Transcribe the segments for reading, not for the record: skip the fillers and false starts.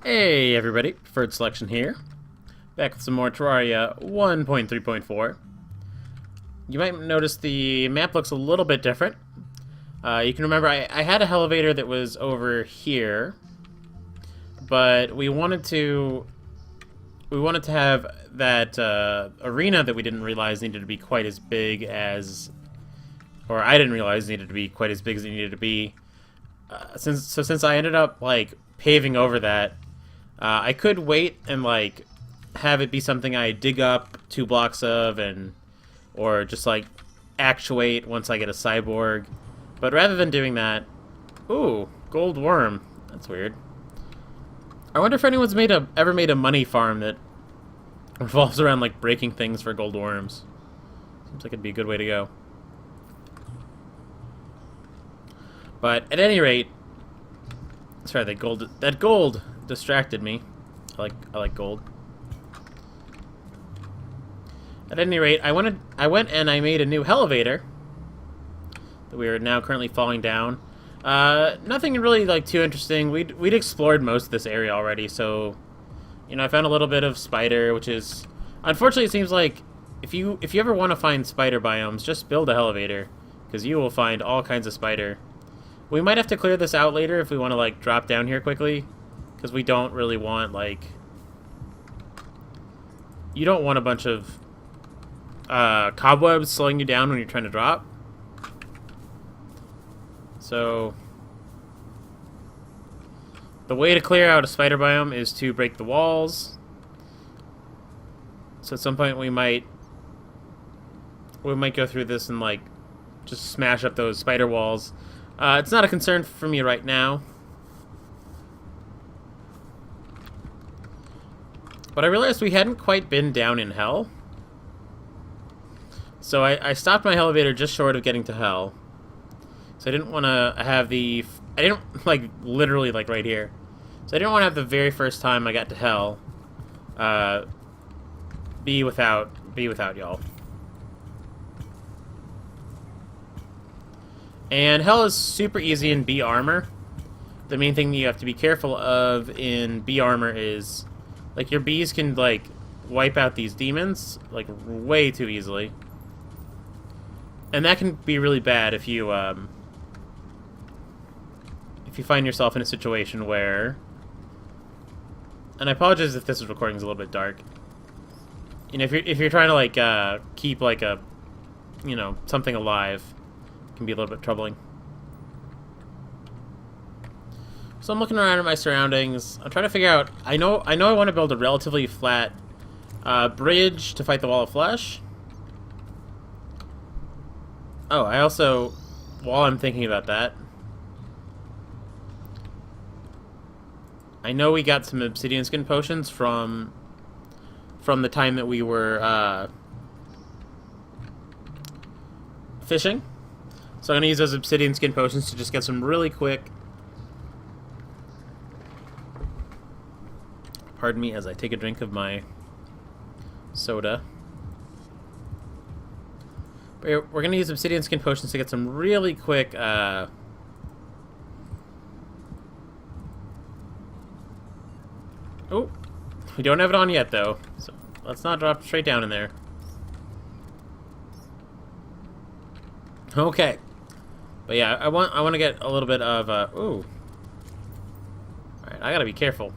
Hey everybody, Preferred Selection here. Back with some more Terraria 1.3.4. You might notice the map looks a little bit different. You can remember I had a elevator that was over here, but we wanted to have that arena that we didn't realize needed to be quite as big as, or I didn't realize needed to be quite as big as it needed to be. Since I ended up like paving over that, I could wait and like have it be something I dig up 2 blocks of or just like actuate once I get a cyborg. But rather than doing that, ooh, gold worm. That's weird. I wonder if anyone's ever made a money farm that revolves around like breaking things for gold worms. Seems like it'd be a good way to go. But at any rate, sorry, that gold distracted me. I like gold. At any rate, I went and I made a new elevator that we are now currently falling down. Nothing really like too interesting. We'd explored most of this area already, so I found a little bit of spider, which is unfortunately it seems like if you ever want to find spider biomes, just build a elevator because you will find all kinds of spider. We might have to clear this out later if we want to like drop down here quickly, because we don't really want like you don't want a bunch of cobwebs slowing you down when you're trying to drop. So the way to clear out a spider biome is to break the walls. So at some point we might go through this and like just smash up those spider walls. It's not a concern for me right now. But I realized we hadn't quite been down in hell. So I stopped my elevator just short of getting to hell. So I didn't want to have I didn't, like, literally, like, right here. So I didn't want to have the very first time I got to hell be without y'all. And hell is super easy in B armor. The main thing you have to be careful of in B armor is, like, your bees can, like, wipe out these demons, like, way too easily. And that can be really bad if you find yourself in a situation where... And I apologize if this recording is a little bit dark. If you're trying to, like, keep, like, something alive, it can be a little bit troubling. So I'm looking around at my surroundings. I'm trying to figure out... I know I want to build a relatively flat bridge to fight the wall of flesh. Oh, I also... While I'm thinking about that... I know we got some obsidian skin potions from the time that we were fishing. So I'm going to use those obsidian skin potions to just get some really quick... Pardon me as I take a drink of my soda. But we're going to use obsidian skin potions to get some really quick... Oh, we don't have it on yet, though. So let's not drop straight down in there. Okay. But yeah, I want to get a little bit of... ooh. Alright, I gotta be careful.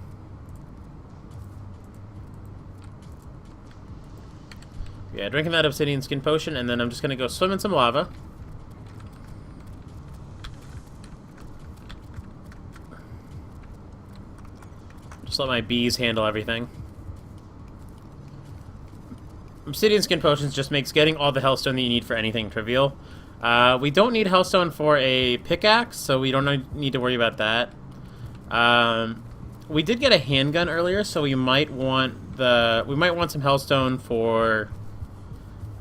Yeah, drinking that obsidian skin potion, and then I'm just gonna go swim in some lava. Just let my bees handle everything. Obsidian skin potions just makes getting all the hellstone that you need for anything trivial. We don't need hellstone for a pickaxe, so we don't need to worry about that. We did get a handgun earlier, so we might want some hellstone for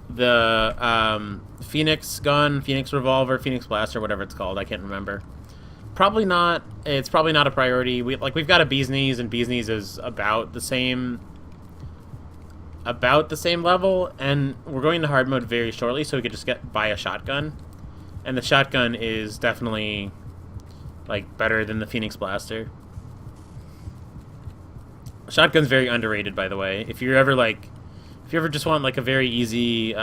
the Phoenix gun, Phoenix revolver, Phoenix blaster, whatever it's called. I can't remember. Probably not. It's probably not a priority. We've got a bee's knees, and bee's knees is about the same level, and we're going to hard mode very shortly, so we could just buy a shotgun. And the shotgun is definitely like better than the Phoenix blaster. Shotgun's very underrated, by the way. If you ever just want like a very easy,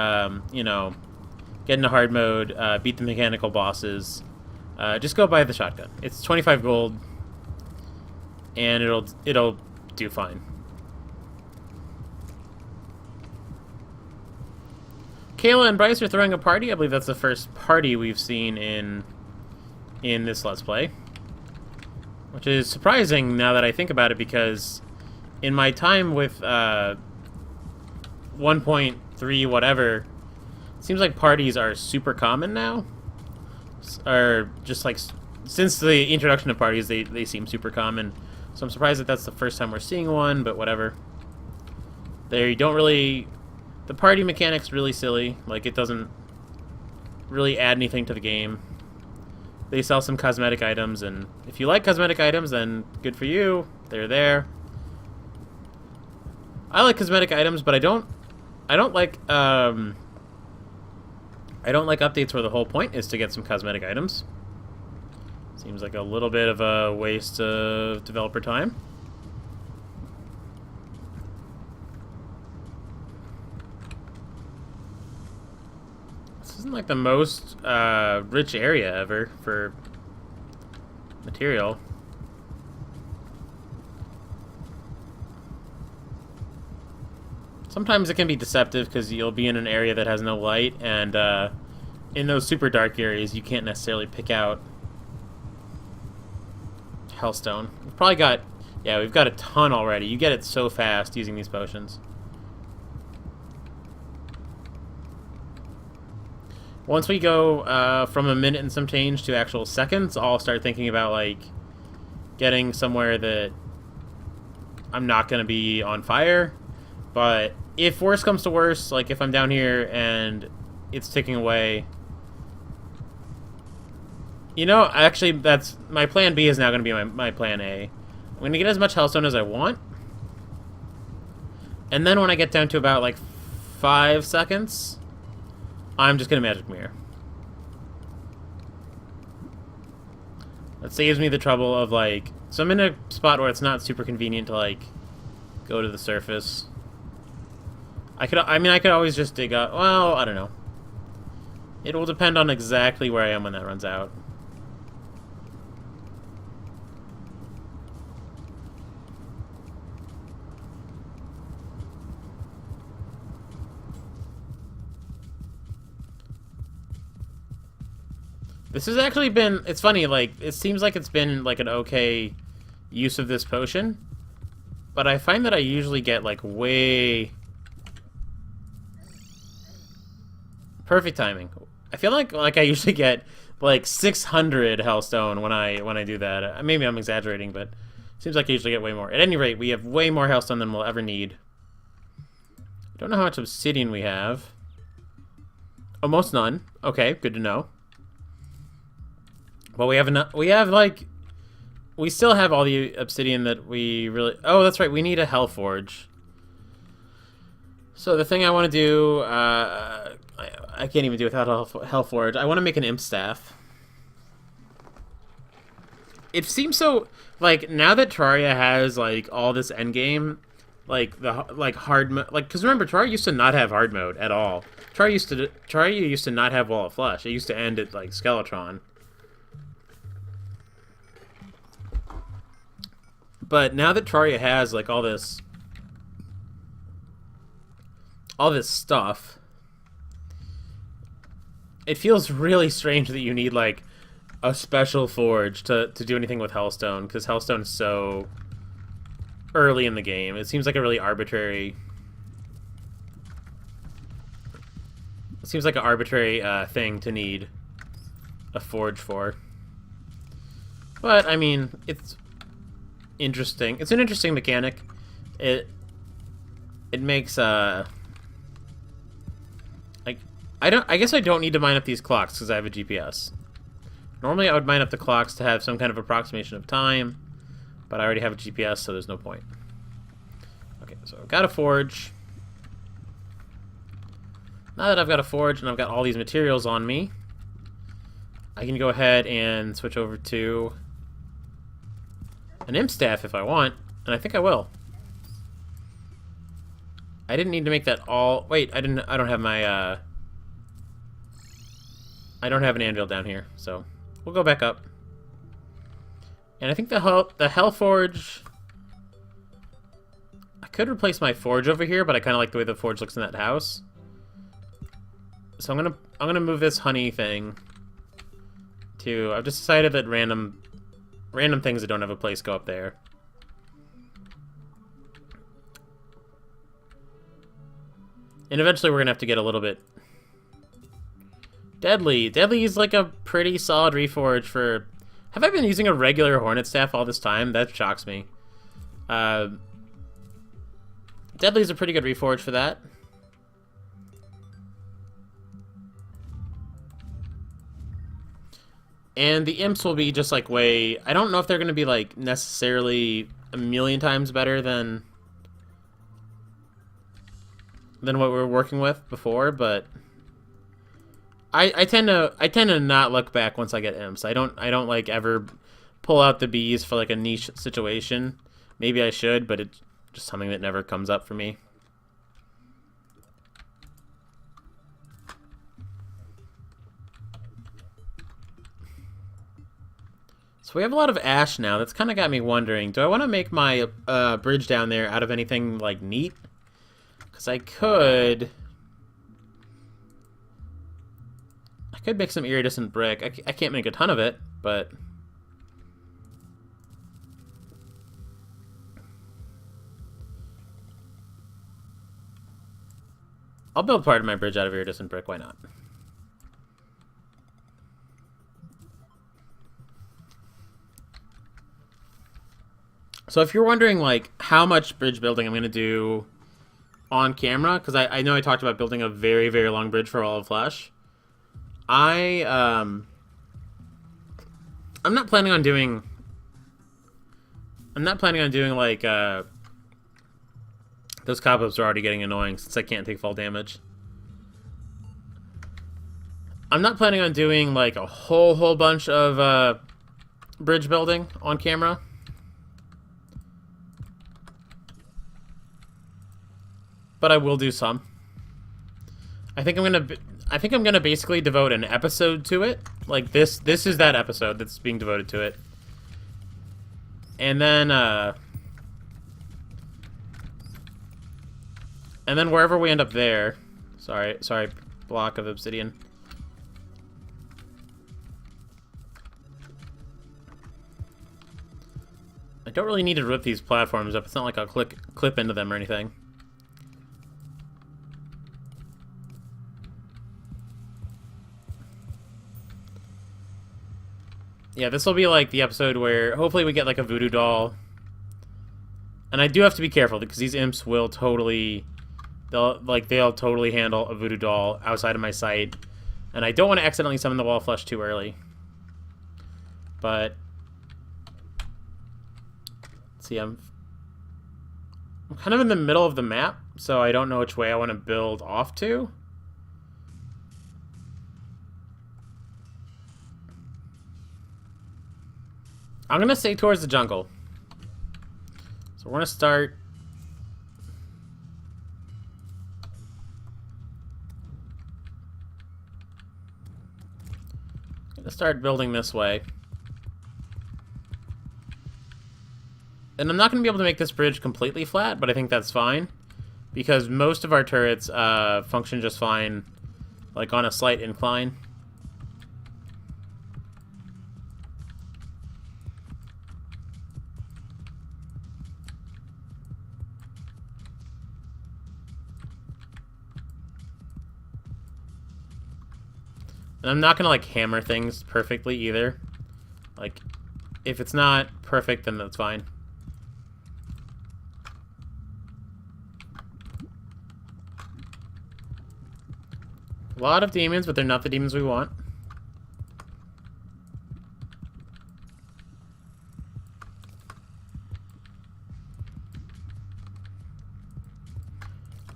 you know, get into hard mode, beat the mechanical bosses, just go buy the shotgun. It's 25 gold, and it'll do fine. Kayla and Bryce are throwing a party. I believe that's the first party we've seen in this Let's Play, which is surprising now that I think about it, because in my time with 1.3 whatever, it seems like parties are super common now. Or just like since the introduction of parties, they seem super common. So I'm surprised that that's the first time we're seeing one, but whatever. They don't really... The party mechanic's really silly. Like, it doesn't really add anything to the game. They sell some cosmetic items, and if you like cosmetic items, then good for you. They're there. I like cosmetic items, but I don't like updates where the whole point is to get some cosmetic items. Seems like a little bit of a waste of developer time. This isn't like the most rich area ever for material. Sometimes it can be deceptive because you'll be in an area that has no light, and in those super dark areas you can't necessarily pick out Hellstone. We've probably got... Yeah, we've got a ton already. You get it so fast using these potions. Once we go from a minute and some change to actual seconds, I'll start thinking about, like, getting somewhere that I'm not going to be on fire. But if worse comes to worse, like if I'm down here and it's ticking away... You know, actually, that's... My plan B is now going to be my plan A. I'm going to get as much Hellstone as I want. And then when I get down to about, like, 5 seconds... I'm just going to Magic Mirror. That saves me the trouble of, like... So I'm in a spot where it's not super convenient to, like, go to the surface. I could always just dig up... Well, I don't know. It will depend on exactly where I am when that runs out. This has actually been... It's funny, like, it seems like it's been, like, an okay use of this potion. But I find that I usually get, like, way... Perfect timing. I feel like I usually get, like, 600 Hellstone when I do that. Maybe I'm exaggerating, but it seems like I usually get way more. At any rate, we have way more Hellstone than we'll ever need. I don't know how much obsidian we have. Almost none. Okay, good to know. But we have enough. We have, like... We still have all the obsidian that we really... Oh, that's right. We need a Hellforge. So the thing I want to do... I can't even do without a Hellforge. I want to make an Imp Staff. It seems so... Like, now that Terraria has, like, all this endgame... Like, hard mode... Like, because remember, Terraria used to not have hard mode at all. Terraria used to not have Wall of Flesh. It used to end at, like, Skeletron. But now that Terraria has, like, all this stuff, it feels really strange that you need, like, a special forge to do anything with Hellstone, because Hellstone is so early in the game. It seems like a really arbitrary... It seems like an arbitrary thing to need a forge for. But, I mean, it's... interesting. It's an interesting mechanic. It makes like I guess I don't need to mine up these clocks because I have a GPS. Normally I would mine up the clocks to have some kind of approximation of time, but I already have a GPS, so there's no point. Okay, so I've got a forge. Now that I've got a forge and I've got all these materials on me, I can go ahead and switch over to an Imp Staff if I want, and I think I will. I didn't need to make that all... Wait, I don't have my, I don't have an anvil down here, so we'll go back up. And I think the Hellforge... I could replace my forge over here, but I kind of like the way the forge looks in that house. So I'm gonna move this honey thing to... I've just decided that random things that don't have a place go up there. And eventually we're gonna have to get a little bit... Deadly. Deadly is like a pretty solid reforge for... Have I been using a regular Hornet Staff all this time? That shocks me. Deadly's a pretty good reforge for that. And the imps will be just like way... I don't know if they're going to be like necessarily a million times better than what we were working with before, but I tend to not look back once I get imps. I don't like ever pull out the bees for like a niche situation. Maybe I should, but it's just something that never comes up for me. So we have a lot of ash now. That's kind of got me wondering, do I want to make my bridge down there out of anything like neat? Because I could make some iridescent brick. I can't make a ton of it, but I'll build part of my bridge out of iridescent brick. Why not? So if you're wondering, like, how much bridge building I'm going to do on camera, because I know I talked about building a very, very long bridge for Wall of Flesh. I'm not planning on doing... like, those cobwebs are already getting annoying since I can't take fall damage. I'm not planning on doing, like, a whole bunch of, bridge building on camera. But I will do some. I think I'm gonna basically devote an episode to it. Like this is that episode that's being devoted to it. And then wherever we end up there. Sorry, block of obsidian. I don't really need to rip these platforms up. It's not like I'll clip into them or anything. Yeah, this will be like the episode where hopefully we get like a voodoo doll. And I do have to be careful because these imps will totally... They'll totally handle a voodoo doll outside of my sight. And I don't want to accidentally summon the Wall of Flesh too early. But... Let's see, I'm kind of in the middle of the map, so I don't know which way I want to build off to. I'm going to stay towards the jungle. So we're going to start... building this way. And I'm not going to be able to make this bridge completely flat, but I think that's fine. Because most of our turrets function just fine, like on a slight incline. And I'm not going to, like, hammer things perfectly either. Like, if it's not perfect, then that's fine. A lot of demons, but they're not the demons we want.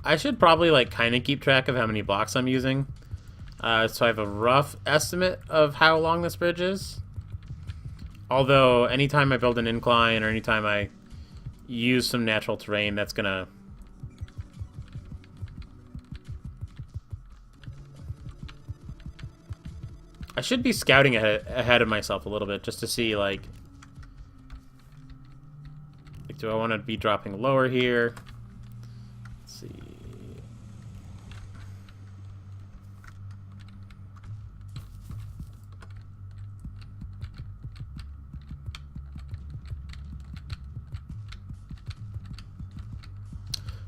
I should probably, like, kind of keep track of how many blocks I'm using. So I have a rough estimate of how long this bridge is. Although, anytime I build an incline or anytime I use some natural terrain, that's gonna I should be scouting ahead of myself a little bit just to see, like do I want to be dropping lower here? Let's see.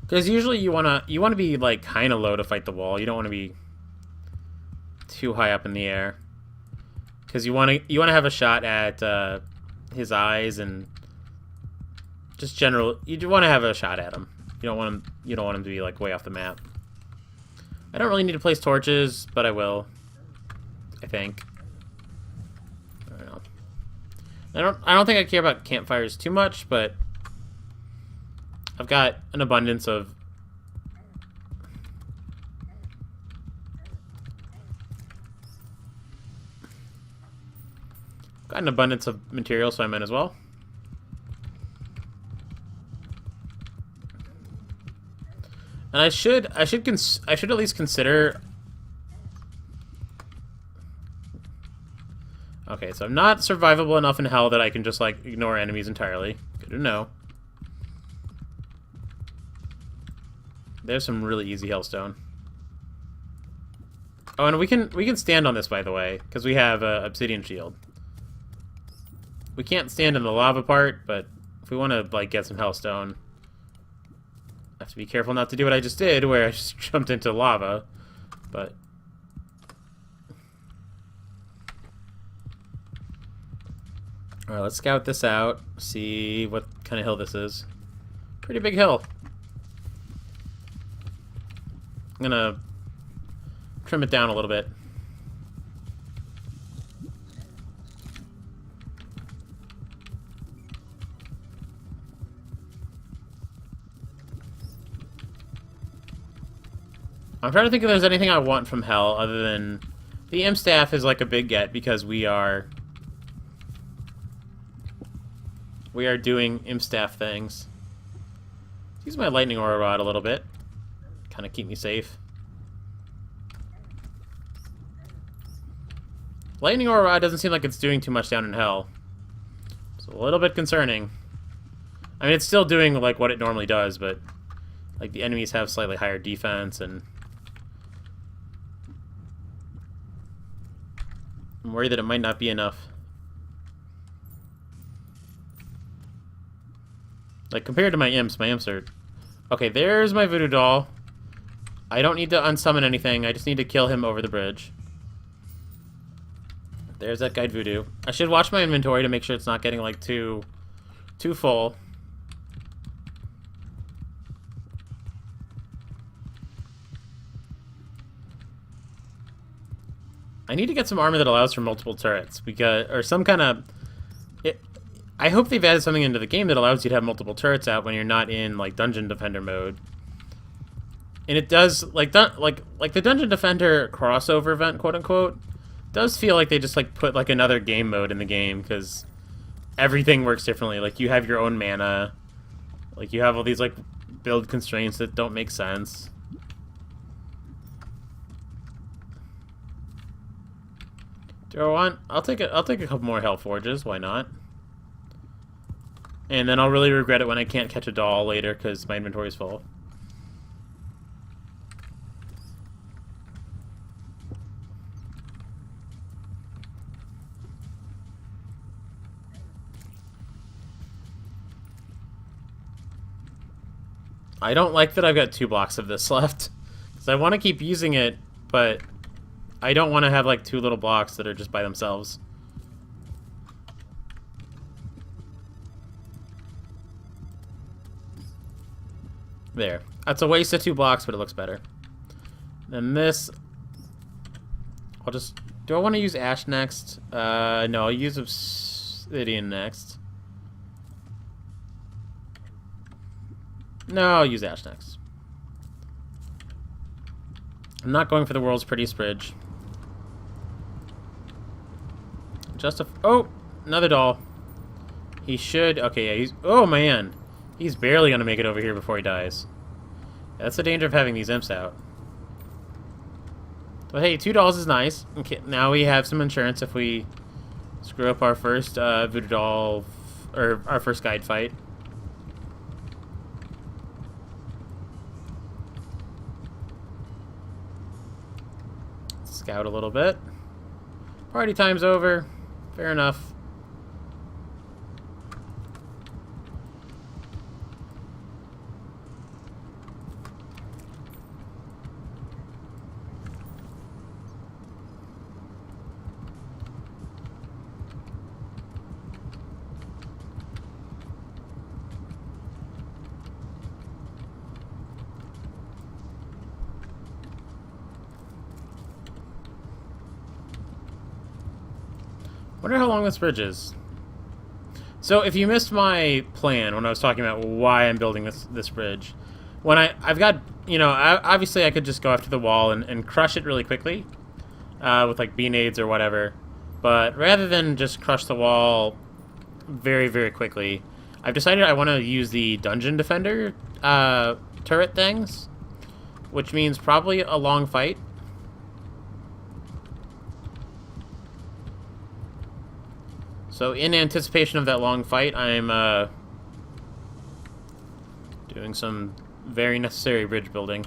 Because usually you wanna be like kind of low to fight the wall. You don't want to be too high up in the air. Because you wanna have a shot at his eyes and just general. You want to have a shot at him. You don't want him to be like way off the map. I don't really need to place torches, but I will. I think. I don't know. I don't think I care about campfires too much, but I've got an abundance of material, so I might as well. And I should at least consider. Okay, so I'm not survivable enough in hell that I can just like ignore enemies entirely. Good to know. There's some really easy hellstone. Oh, and we can stand on this, by the way, because we have a obsidian shield. We can't stand in the lava part, but if we want to like get some hellstone, I have to be careful not to do what I just did, where I just jumped into lava. But all right, let's scout this out. See what kind of hill this is. Pretty big hill. I'm gonna trim it down a little bit. I'm trying to think if there's anything I want from hell other than the imp staff is like a big get because we are doing imp staff things. Use my lightning aura rod a little bit. Kind of keep me safe. Lightning aura rod doesn't seem like it's doing too much down in hell. It's a little bit concerning. I mean, it's still doing like what it normally does, but like the enemies have slightly higher defense, and I'm worried that it might not be enough. Like compared to my imps are okay. There's my voodoo doll. I don't need to unsummon anything. I just need to kill him over the bridge. There's that guide voodoo. I should watch my inventory to make sure it's not getting like too full. I need to get some armor that allows for multiple turrets, because or some kind of. I hope they've added something into the game that allows you to have multiple turrets out when you're not in like dungeon defender mode. And it does like the dungeon defender crossover event, quote unquote, does feel like they just like put like another game mode in the game because everything works differently. Like you have your own mana, like you have all these like build constraints that don't make sense. Do I want? I'll take a couple more hell forges. Why not? And then I'll really regret it when I can't catch a doll later because my inventory is full. I don't like that I've got 2 blocks of this left. Because I want to keep using it, but I don't want to have like 2 little blocks that are just by themselves. There. That's a waste of 2 blocks, but it looks better. Then this... I'll just... Do I want to use ash next? No, I'll use obsidian next. No, I'll use ash next. I'm not going for the world's prettiest bridge. Just a... Oh! Another doll. He should... Okay, yeah, he's... Oh, man! He's barely gonna make it over here before he dies. That's the danger of having these imps out. But hey, $2 is nice. Okay, now we have some insurance if we screw up our first voodoo doll, or our first guide fight. Scout a little bit. Party time's over. Fair enough. Wonder how long this bridge is. So if you missed my plan when I was talking about why I'm building this bridge, when I've got, you know, obviously I could just go after the wall and crush it really quickly with like B-nades or whatever, but rather than just crush the wall very, very quickly, I've decided I want to use the dungeon defender turret things, which means probably a long fight. So in anticipation of that long fight, I'm doing some very necessary bridge building.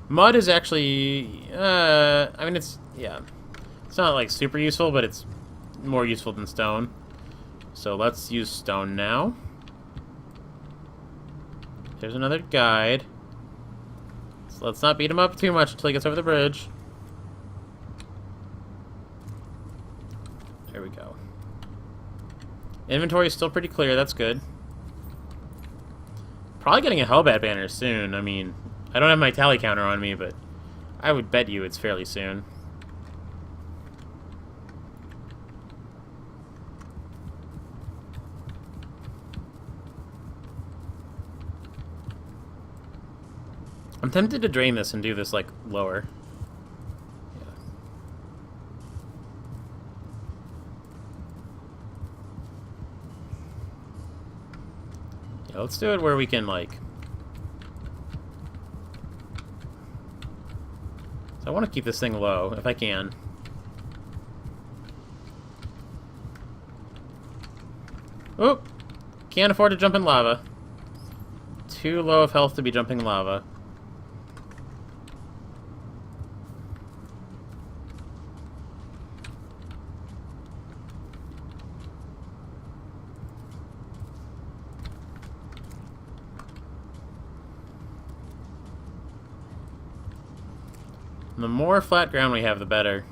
Mud is actually, I mean, it's not like super useful, but it's more useful than stone. So let's use stone now. There's another guide. So let's not beat him up too much until he gets over the bridge. There we go. Inventory is still pretty clear, that's good. Probably getting a Hellbat banner soon. I mean, I don't have my tally counter on me, but I would bet you it's fairly soon. I'm tempted to drain this and do this, like, lower. Yeah, let's do it where we can, like... So I want to keep this thing low, if I can. Oop! Can't afford to jump in lava. Too low of health to be jumping lava. The more flat ground we have, the better.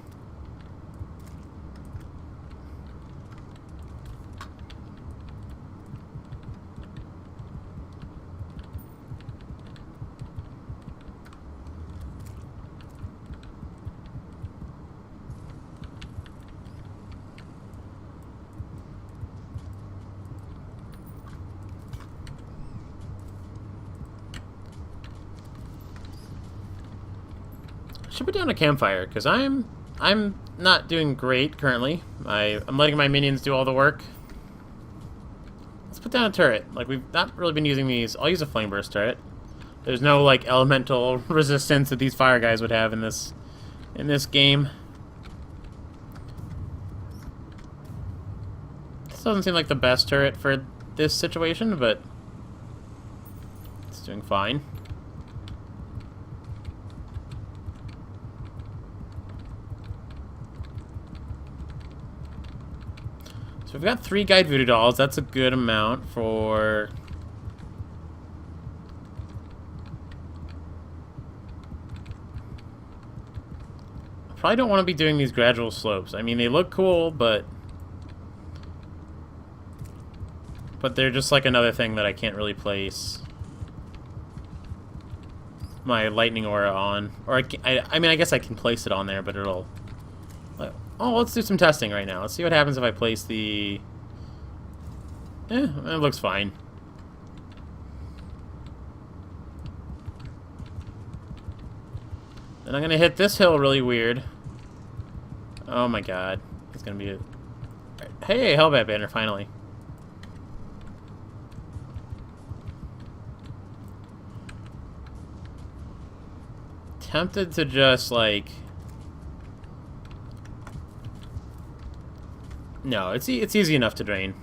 Should put down a campfire, because I'm not doing great currently. I'm letting my minions do all the work. Let's put down a turret. Like, we've not really been using these. I'll use a flame burst turret. There's no, like, elemental resistance that these fire guys would have in this game. This doesn't seem like the best turret for this situation, but it's doing fine. So we've got 3 guide voodoo dolls. That's a good amount for... I probably don't want to be doing these gradual slopes. I mean, they look cool, but they're just like another thing that I can't really place my lightning aura on. Or I mean, I guess I can place it on there, but it'll... Oh, let's do some testing right now. Let's see what happens if I place the... it looks fine. Then I'm gonna hit this hill really weird. Oh my god. It's gonna be a... Hey, Hellbat banner, finally. tempted to just, like... No, it's easy enough to drain.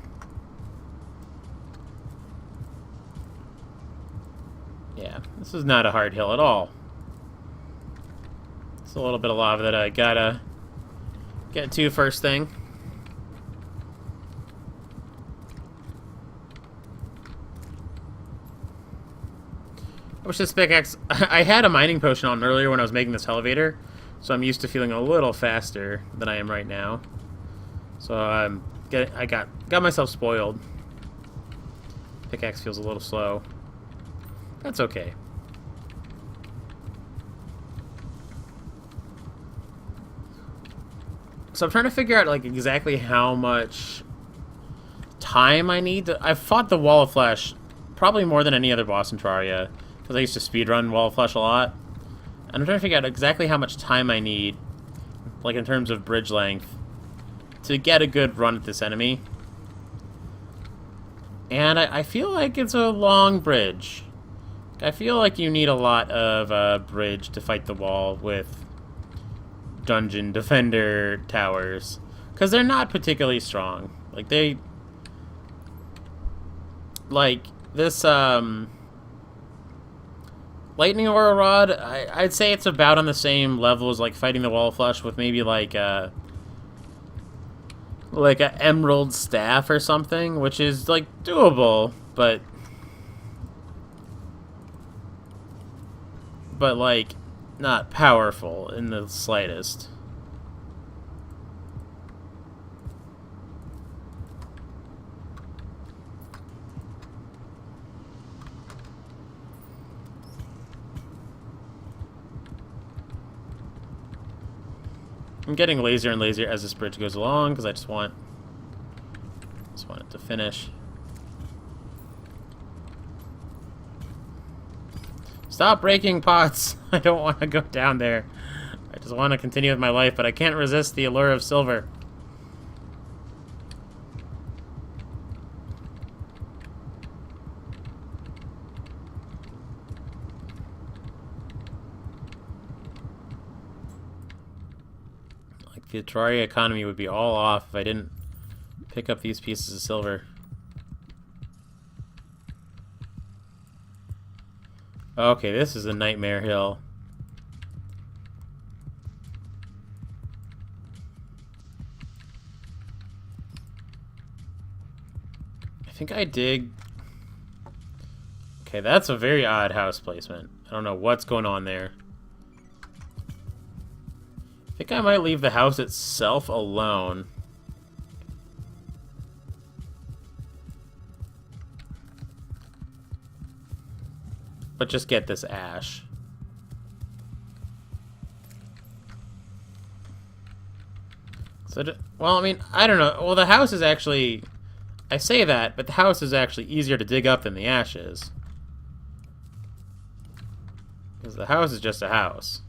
Yeah, this is not a hard hill at all. It's a little bit of lava that I gotta get to first thing. I wish this pickaxe... I had a mining potion on earlier when I was making this elevator, so I'm used to feeling a little faster than I am right now. So I got myself spoiled. Pickaxe feels a little slow. That's okay. So I'm trying to figure out like exactly how much time I need to... I've fought the Wall of Flesh probably more than any other boss in Terraria, because I used to speedrun Wall of Flesh a lot. And I'm trying to figure out exactly how much time I need, like in terms of bridge length, to get a good run at this enemy. And I feel like it's a long bridge. I feel like you need a lot of bridge to fight the wall with dungeon defender towers, because they're not particularly strong. Like this lightning aura rod, I'd say it's about on the same level as like fighting the Wall of Flesh, with maybe like a emerald staff or something, which is like doable, but like not powerful in the slightest. I'm getting lazier and lazier as this bridge goes along, because I just want it to finish. Stop breaking pots! I don't want to go down there. I just want to continue with my life, but I can't resist the allure of silver. Like, the Terraria economy would be all off if I didn't pick up these pieces of silver. Okay, this is a nightmare hill. I think I dig... Okay, that's a very odd house placement. I don't know what's going on there. I think I might leave the house itself alone. But just get this ash. So, well, I mean, I don't know. Well, the house is actually... I say that, but the house is actually easier to dig up than the ash is. Because the house is just a house.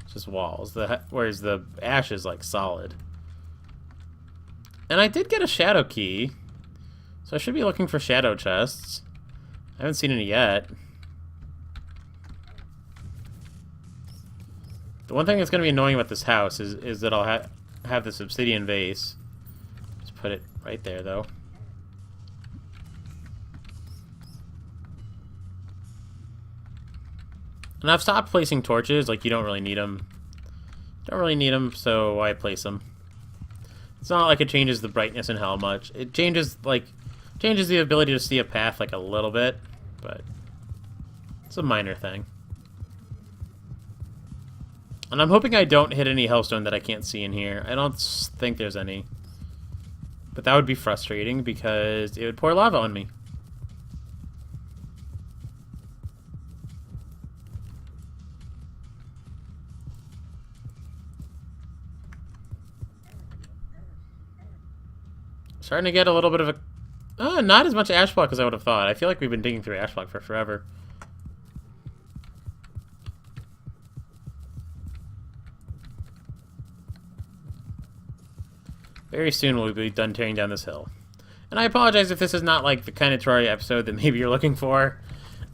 It's just walls. Whereas the ash is, like, solid. And I did get a shadow key. So I should be looking for shadow chests. I haven't seen any yet. The one thing that's going to be annoying about this house is that I'll have this obsidian vase. Just put it right there, though. And I've stopped placing torches. Like, you don't really need them. Don't really need them, so why place them? It's not like it changes the brightness in hell much. It changes the ability to see a path, like, a little bit, but it's a minor thing. And I'm hoping I don't hit any hellstone that I can't see in here. I don't think there's any. But that would be frustrating because it would pour lava on me. Starting to get a little bit of a... not as much ash block as I would have thought. I feel like we've been digging through ash block for forever. Very soon we'll be done tearing down this hill. And I apologize if this is not like the kind of Terraria episode that maybe you're looking for.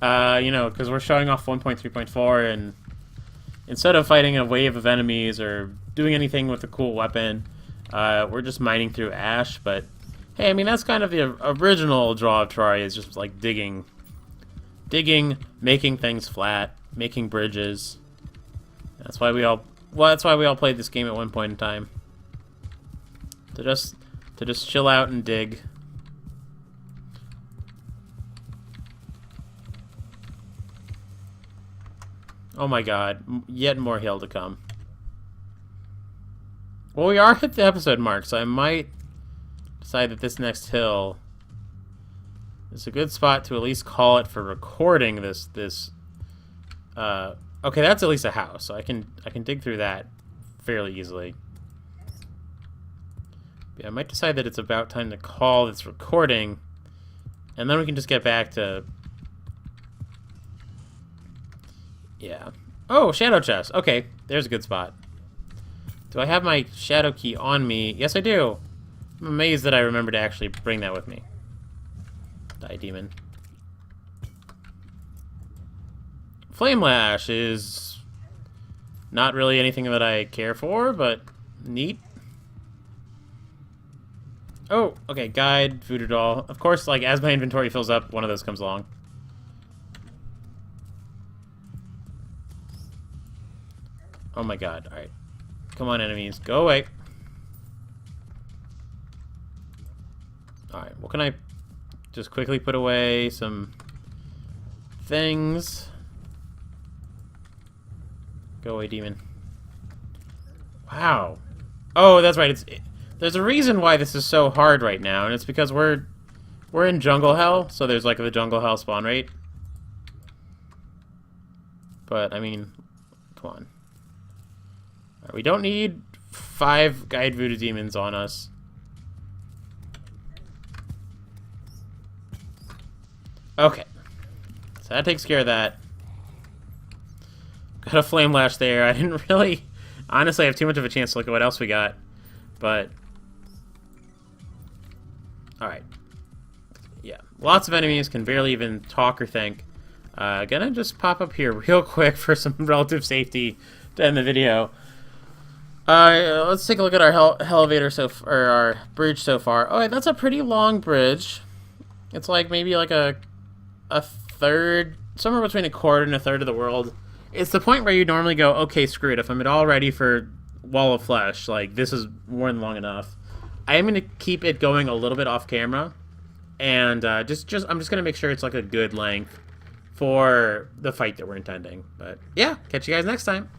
You know, because we're showing off 1.3.4 and instead of fighting a wave of enemies or doing anything with a cool weapon, we're just mining through ash. But hey, I mean, that's kind of the original draw of Terraria, is just like digging, making things flat, making bridges. That's why we all played this game at one point in time. To just chill out and dig. Oh my god, yet more hill to come. Well, we are at the episode mark, so I might decide that this next hill is a good spot to at least call it for recording this. Okay, that's at least a house, so I can dig through that fairly easily. Yeah, I might decide that it's about time to call this recording, and then we can just get back to... Yeah. Oh, shadow chest. Okay, there's a good spot. Do I have my shadow key on me? Yes, I do. I'm amazed that I remember to actually bring that with me. Die, demon. Flame Lash is not really anything that I care for, but neat. Oh, okay, guide, voodoo doll. Of course, like, as my inventory fills up, one of those comes along. Oh my god, alright. Come on, enemies, go away. Alright, what can I just quickly put away? Some things. Go away, demon. Wow. Oh, that's right, there's a reason why this is so hard right now, and it's because we're in jungle hell, so there's like the jungle hell spawn rate. But I mean, come on. Right, we don't need 5 guide voodoo demons on us. Okay, so that takes care of that. Got a flame lash there. I didn't really, honestly, have too much of a chance to look at what else we got, but. Alright. Yeah. Lots of enemies, can barely even talk or think. Gonna just pop up here real quick for some relative safety to end the video. Let's take a look at our elevator or our bridge so far. Oh, that's a pretty long bridge. It's like maybe like a third, somewhere between a quarter and a third of the world. It's the point where you normally go, okay, screw it. If I'm at all ready for Wall of Flesh, like, this is more than long enough. I am going to keep it going a little bit off camera, and I'm just going to make sure it's like a good length for the fight that we're intending. But yeah, catch you guys next time.